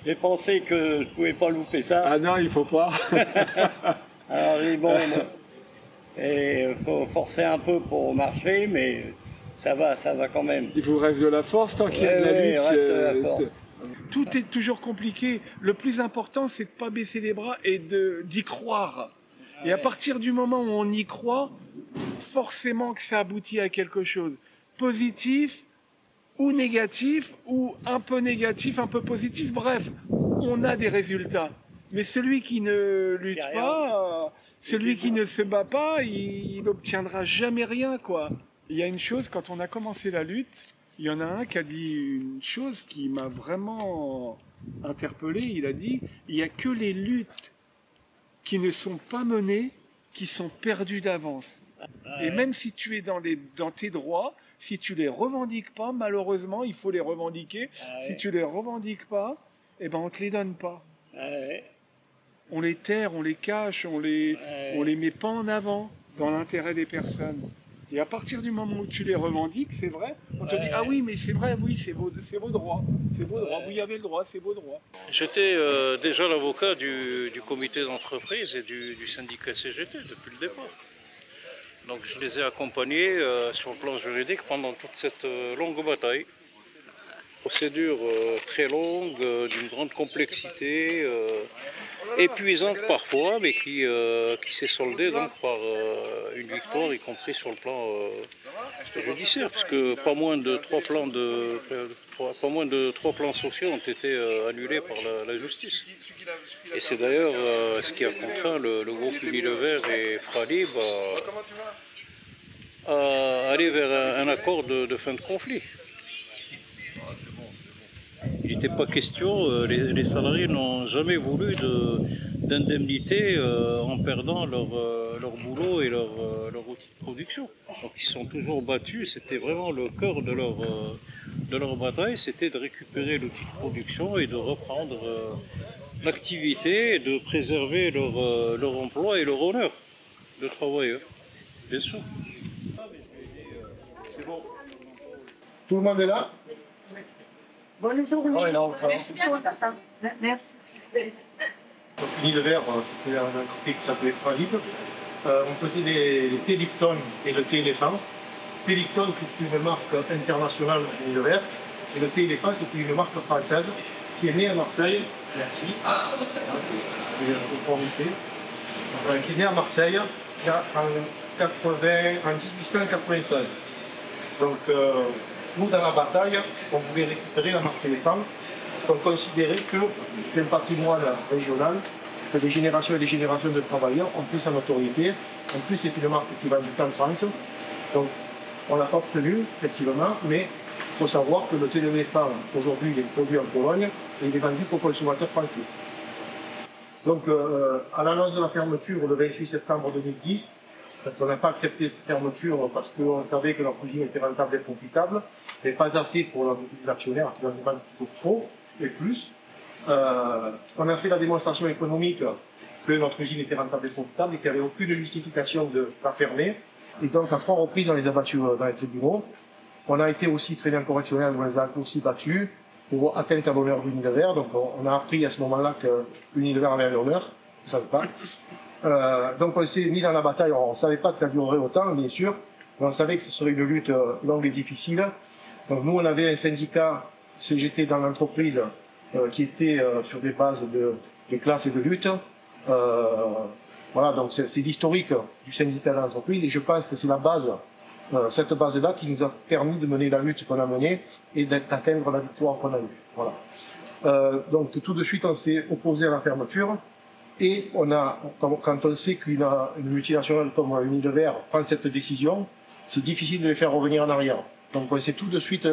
j'ai pensé que je pouvais pas louper ça. Ah non, il faut pas. Alors j'ai dit bon, il faut forcer un peu pour marcher, mais ça va quand même. Il vous reste de la force tant qu'il y a de la Ouais, lutte. il reste de la force. Tout est toujours compliqué. Le plus important, c'est de ne pas baisser les bras et d'y croire. Et à partir du moment où on y croit, forcément que ça aboutit à quelque chose. Positif ou négatif, ou un peu négatif, un peu positif. Bref, on a des résultats. Mais celui qui ne lutte pas, celui qui ne se bat pas, il n'obtiendra jamais rien, quoi. Il y a une chose, quand on a commencé la lutte, il y en a un qui a dit une chose qui m'a vraiment interpellé. Il a dit, il n'y a que les luttes qui ne sont pas menées qui sont perdues d'avance. Et même si tu es dans tes droits, si tu les revendiques pas, malheureusement, il faut les revendiquer. Si tu les revendiques pas, eh ben on te les donne pas. On les terre, on les cache, on les met pas en avant dans l'intérêt des personnes. Et à partir du moment où tu les revendiques, c'est vrai, on te dit ah oui, mais c'est vrai, oui, c'est vos droits, vous y avez le droit, c'est vos droits. J'étais déjà l'avocat du comité d'entreprise et du syndicat CGT depuis le départ. Donc je les ai accompagnés sur le plan juridique pendant toute cette longue bataille. Procédure très longue, d'une grande complexité, épuisante parfois, mais qui s'est soldée donc par une victoire, y compris sur le plan judiciaire, puisque pas moins de trois plans sociaux ont été annulés par la justice. Et c'est d'ailleurs ce qui a contraint le groupe Unilever et Fralib à aller vers un accord de fin de conflit. Il n'était pas question, les salariés n'ont jamais voulu d'indemnité en perdant leur boulot et leur outil de production. Donc ils se sont toujours battus, c'était vraiment le cœur de leur bataille, c'était de récupérer l'outil de production et de reprendre l'activité et de préserver leur emploi et leur honneur de travailleurs, bien sûr. C'est bon. Tout le monde est là? Bonne journée. Merci bien. Merci. Donc Unilever, c'était un entreprise qui s'appelait Fralib. On faisait les thés Lipton et le thé éléphant. Le thé Lipton, c'est une marque internationale d'Unilever. Et le thé éléphant, c'est une marque française qui est née à Marseille. Merci. Qui est née à Marseille en 1896. Donc, nous, dans la bataille, on voulait récupérer la marque éléphant. On considérait que c'était un patrimoine régional, que des générations et des générations de travailleurs ont pris sa notoriété. En plus, c'est une marque qui vend du temps sens. Donc, on l'a pas obtenu, effectivement, mais il faut savoir que le thé d'éléphant, aujourd'hui, il est produit en Pologne et il est vendu aux consommateurs français. Donc, à l'annonce de la fermeture le 28 septembre 2010, on n'a pas accepté cette fermeture parce qu'on savait que leur usine était rentable et profitable, mais pas assez pour les actionnaires qui en demandent toujours trop et plus. On a fait la démonstration économique que notre usine était rentable et profitable et qu'il n'y avait aucune justification de la fermer. Et donc, à 3 reprises, on les a battus dans les tribunaux. On a été aussi traîné en correctionnel, on les a aussi battus pour atteinte à l'honneur d'Unilever. Donc, on a appris à ce moment-là que Unilever avait un honneur, je ne savais pas. Donc on s'est mis dans la bataille, on ne savait pas que ça durerait autant, bien sûr, mais on savait que ce serait une lutte longue et difficile. Donc nous, on avait un syndicat CGT dans l'entreprise qui était sur des bases de classe et de lutte. Voilà, donc c'est l'historique du syndicat dans l'entreprise et je pense que c'est la base, cette base-là qui nous a permis de mener la lutte qu'on a menée et d'atteindre la victoire qu'on a eue. Voilà. Donc tout de suite, on s'est opposé à la fermeture. Et quand on sait qu'une multinationale comme Unilever prend cette décision, c'est difficile de les faire revenir en arrière. Donc on s'est tout de suite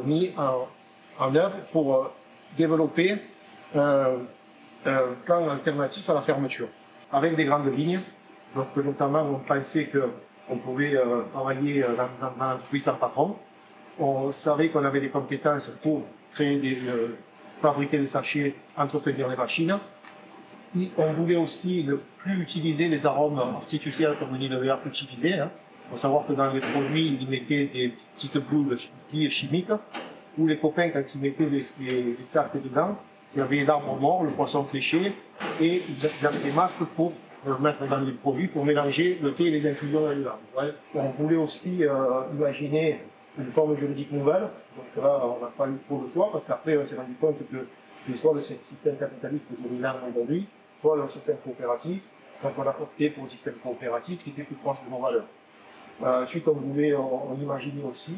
mis en œuvre pour développer un plan alternatif à la fermeture, avec des grandes lignes. Donc notamment, on pensait qu'on pouvait travailler dans l'entreprise sans patron. On savait qu'on avait des compétences pour fabriquer des sachets, entretenir les machines. On voulait aussi ne plus utiliser les arômes artificiels comme Unilever utilisait. Il faut savoir que dans les produits, ils mettaient des petites boules chimiques, ou les copains, quand ils mettaient les sacs dedans, il y avait l'arbre mort, le poisson fléché, et ils avaient des masques pour mettre dans les produits pour mélanger le thé et les infusions dans les arbres. Ouais. On voulait aussi imaginer une forme juridique nouvelle. Donc là, on n'a pas eu trop le choix parce qu'après, on s'est rendu compte que soit le système capitaliste dominant aujourd'hui, soit le système coopératif. Donc on a opté pour le système coopératif qui était plus proche de nos valeurs. Ensuite, on imaginait aussi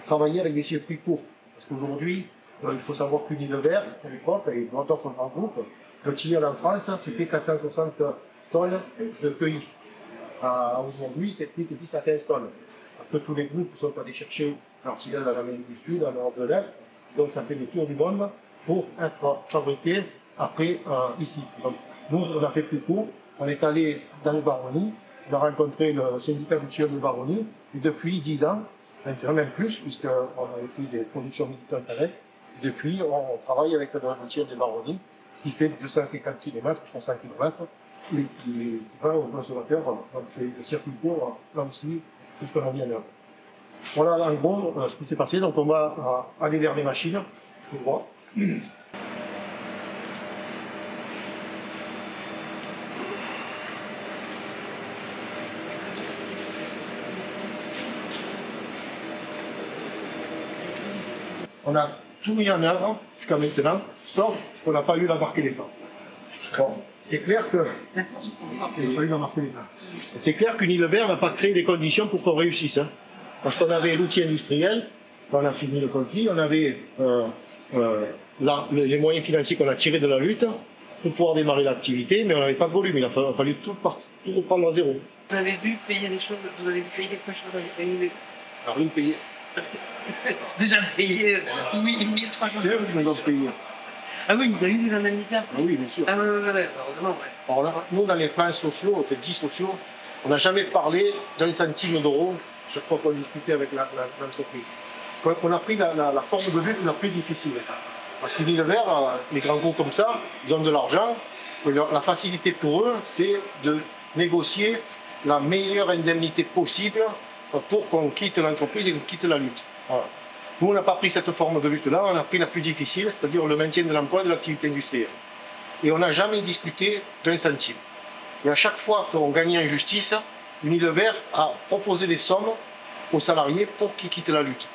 travailler avec des circuits courts. Parce qu'aujourd'hui, il faut savoir qu'Unilever, à l'époque, et d'autres grands groupes, le tilleul en France, c'était 460 tonnes de cueillis. Aujourd'hui, c'est plus que 10 à 15 tonnes. Parce que tous les groupes sont allés chercher leur tilleul en Amérique du Sud, en Europe de l'Est. Donc ça fait des tours du monde pour être fabriqué après ici. Donc, nous, on a fait plus court. On est allé dans les baronnies, on a rencontré le syndicat du tilleul de Baronnie, et depuis 10 ans, maintenant même plus, puisqu'on avait fait des productions militantes avec, depuis on travaille avec le tilleul des Baronnies, qui fait 250 km, 300 km, et qui va au consommateur. Donc c'est le circuit court, là aussi, c'est ce qu'on a mis en œuvre. Voilà en gros ce qui s'est passé, donc on va aller vers les machines, tout droit. On a tout mis en œuvre jusqu'à maintenant, sauf qu'on n'a pas eu la marque éléphant. Bon, c'est clair que c'est clair qu'Unilever n'a pas créé les conditions pour qu'on réussisse. Hein. Parce qu'on avait l'outil industriel, quand on a fini le conflit, on avait les moyens financiers qu'on a tirés de la lutte pour pouvoir démarrer l'activité, mais on n'avait pas de volume, il a fallu tout reprendre à zéro. Vous avez dû payer des choses, vous avez dû payer quelque chose avec Unilever. Alors, une payée. Déjà payé 1300 C'est eux qui nous ont payé. Ah oui, il y a eu des indemnités après. Ah oui, bien sûr. Ah ouais, heureusement, ouais. Alors là, nous, dans les plans sociaux, on fait 10 sociaux, on n'a jamais parlé d'un centime d'euro chaque fois qu'on discutait avec l'entreprise. On a pris la forme de lutte la plus difficile. Parce qu'Unilever, les grands groupes comme ça, ils ont de l'argent. La facilité pour eux, c'est de négocier la meilleure indemnité possible pour qu'on quitte l'entreprise et qu'on quitte la lutte. Voilà. Nous, on n'a pas pris cette forme de lutte-là, on a pris la plus difficile, c'est-à-dire le maintien de l'emploi et de l'activité industrielle. Et on n'a jamais discuté d'un centime. Et à chaque fois qu'on gagnait en justice, Unilever a proposé des sommes aux salariés pour qu'ils quittent la lutte.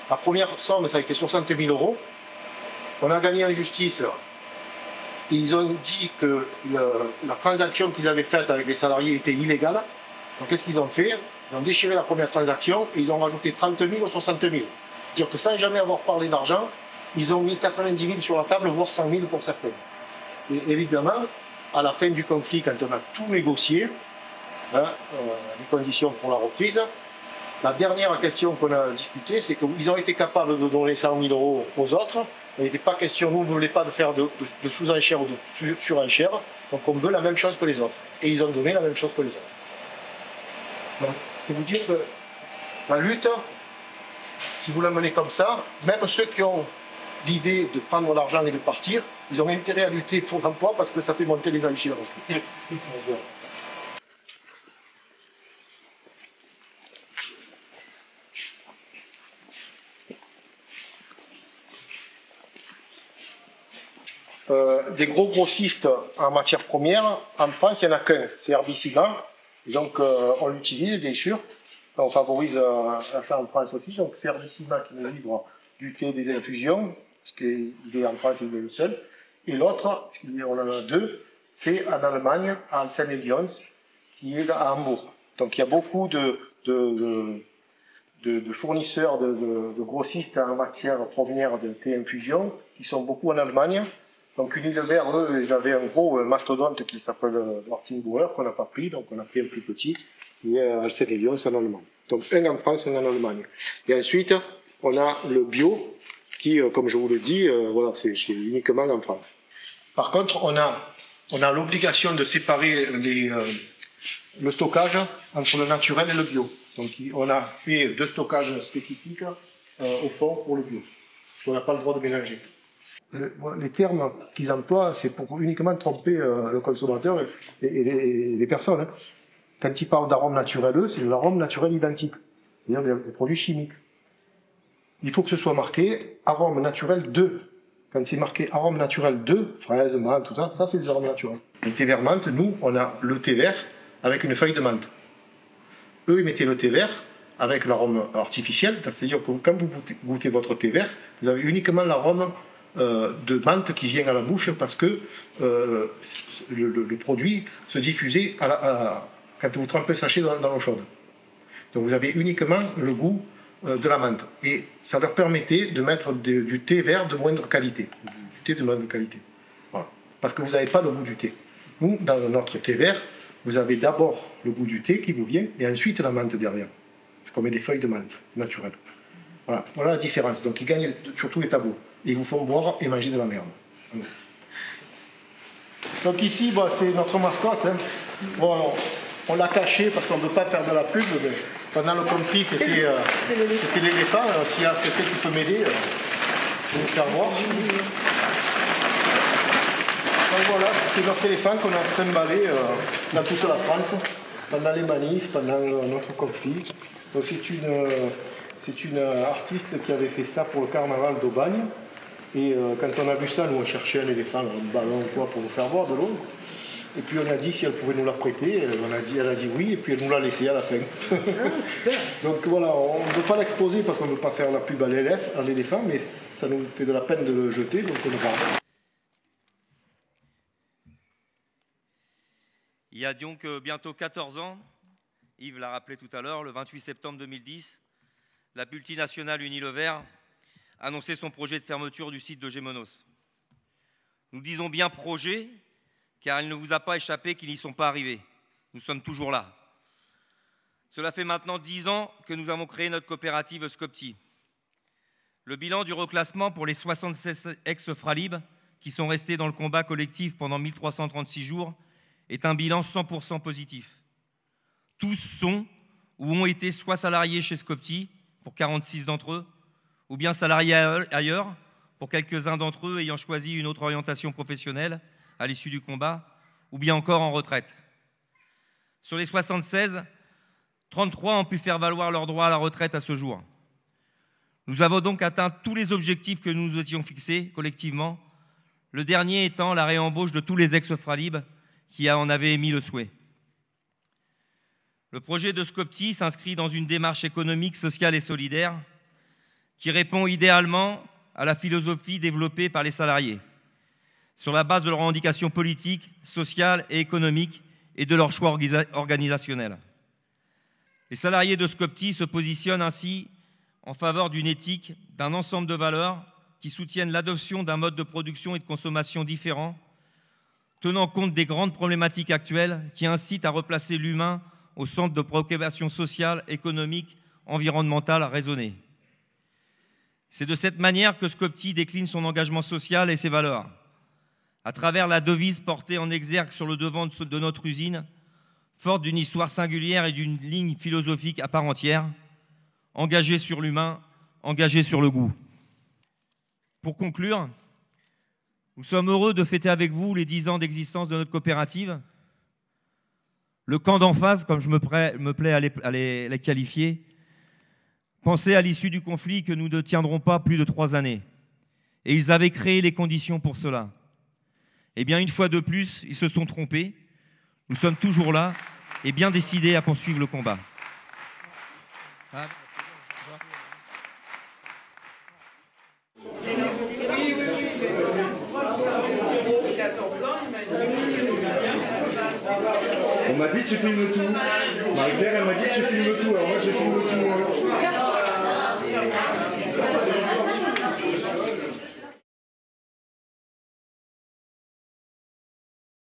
La première somme, ça a été 60 000 €. On a gagné en justice. Et ils ont dit que la transaction qu'ils avaient faite avec les salariés était illégale. Donc qu'est-ce qu'ils ont fait? Ils ont déchiré la première transaction et ils ont rajouté 30 000 ou 60 000. C'est-à-dire que sans jamais avoir parlé d'argent, ils ont mis 90 000 sur la table, voire 100 000 pour certains. Et évidemment, à la fin du conflit, quand on a tout négocié, les conditions pour la reprise, la dernière question qu'on a discutée, c'est qu'ils ont été capables de donner 100 000 € aux autres. Il n'était pas question, nous ne voulons pas de faire de sous-enchères ou de surenchères, donc on veut la même chose que les autres. Et ils ont donné la même chose que les autres. Donc, c'est vous dire que la lutte, si vous la menez comme ça, même ceux qui ont l'idée de prendre l'argent et de partir, ils ont intérêt à lutter pour l'emploi parce que ça fait monter les enchères. Des gros grossistes en matières premières, en France, il n'y en a qu'un, c'est Herbicima. Donc on l'utilise bien sûr, on favorise l'achat en France aussi, donc c'est Herbicima qui nous livre du thé, des infusions, parce qu'il est en France, il est le seul. Et l'autre, on en a deux, c'est en Allemagne, à Alsen & Lyons, qui est à Hambourg. Donc il y a beaucoup de fournisseurs, de grossistes en matière première de thé infusion, qui sont beaucoup en Allemagne. Donc Unilever, eux, ils avaient un gros mastodonte qui s'appelle Martin Bauer, qu'on n'a pas pris, donc on a pris un plus petit, qui est à Alsen & Lyons en Allemagne. Donc un en France, un en Allemagne. Et ensuite, on a le bio, qui, comme je vous le dis, voilà, c'est uniquement en France. Par contre, on a l'obligation de séparer le stockage entre le naturel et le bio. Donc on a fait 2 stockages spécifiques au fond pour le bio. On n'a pas le droit de mélanger. Les termes qu'ils emploient, c'est pour uniquement tromper le consommateur et les personnes. Hein. Quand ils parlent d'arômes naturels, c'est de l'arôme naturel identique, c'est-à-dire des produits chimiques. il faut que ce soit marqué arôme naturel 2. Quand c'est marqué arôme naturel 2, fraise, menthe, tout ça, ça c'est des arômes naturels. Le thé vert menthe, nous, on a le thé vert avec une feuille de menthe. Eux, ils mettaient le thé vert avec l'arôme artificiel, c'est-à-dire que quand vous goûtez votre thé vert, vous avez uniquement l'arôme de menthe qui vient à la bouche parce que le produit se diffusait quand vous trempez le sachet dans l'eau chaude. Donc vous avez uniquement le goût de la menthe. Et ça leur permettait de mettre du thé vert de moindre qualité. Du thé de moindre qualité. Voilà. Parce que vous n'avez pas le goût du thé. Nous, dans notre thé vert, vous avez d'abord le goût du thé qui vous vient et ensuite la menthe derrière. Parce qu'on met des feuilles de menthe naturelles. Voilà, voilà la différence. Donc ils gagnent sur tous les tableaux. Ils vous font boire et manger de la merde. Donc ici, bah, c'est notre mascotte. Hein. Bon, on l'a caché parce qu'on ne veut pas faire de la pub. Mais pendant le conflit, c'était l'éléphant. S'il y a quelqu'un qui peut m'aider, je vais vous faire voir. Donc voilà, c'était notre éléphant qu'on a trimballé dans toute la France, pendant les manifs, pendant notre conflit. Donc c'est une artiste qui avait fait ça pour le carnaval d'Aubagne. Et quand on a vu ça, nous on cherchait un éléphant, un ballon quoi, pour nous faire boire de l'eau. Et puis on a dit si elle pouvait nous la prêter, elle a dit oui, et puis elle nous l'a laissé à la fin. Ah, super. Donc voilà, on ne veut pas l'exposer parce qu'on ne veut pas faire la pub à l'éléphant, mais ça nous fait de la peine de le jeter, donc on le garde. Il y a donc bientôt 14 ans, Yves l'a rappelé tout à l'heure, le 28 septembre 2010, la multinationale Unilever annonçait son projet de fermeture du site de Gémenos. Nous disons bien projet, car il ne vous a pas échappé qu'ils n'y sont pas arrivés. Nous sommes toujours là. Cela fait maintenant 10 ans que nous avons créé notre coopérative Scopti. Le bilan du reclassement pour les 76 ex-Fralib qui sont restés dans le combat collectif pendant 1336 jours est un bilan 100% positif. Tous sont ou ont été soit salariés chez Scopti, pour 46 d'entre eux, ou bien salariés ailleurs, pour quelques-uns d'entre eux ayant choisi une autre orientation professionnelle à l'issue du combat, ou bien encore en retraite. Sur les 76, 33 ont pu faire valoir leur droit à la retraite à ce jour. Nous avons donc atteint tous les objectifs que nous nous étions fixés collectivement, le dernier étant la réembauche de tous les ex-Fralib qui en avaient émis le souhait. Le projet de Scopti s'inscrit dans une démarche économique, sociale et solidaire qui répond idéalement à la philosophie développée par les salariés, sur la base de leurs revendications politiques, sociales et économiques et de leurs choix organisationnels. Les salariés de Scopti se positionnent ainsi en faveur d'une éthique, d'un ensemble de valeurs qui soutiennent l'adoption d'un mode de production et de consommation différent, tenant compte des grandes problématiques actuelles qui incitent à replacer l'humain au centre de préoccupations sociales, économiques, environnementales raisonnées. C'est de cette manière que Scopti décline son engagement social et ses valeurs, à travers la devise portée en exergue sur le devant de notre usine, forte d'une histoire singulière et d'une ligne philosophique à part entière, engagée sur l'humain, engagée sur le goût. Pour conclure, nous sommes heureux de fêter avec vous les 10 ans d'existence de notre coopérative. Le camp d'en face, comme je me plais à les qualifier, pensait à l'issue du conflit que nous ne tiendrons pas plus de 3 années. Et ils avaient créé les conditions pour cela. Eh bien, une fois de plus, ils se sont trompés. Nous sommes toujours là et bien décidés à poursuivre le combat. On m'a dit que tu filmes tout. Marie-Claire, elle m'a dit que tu filmes tout. Alors moi, je filme tout.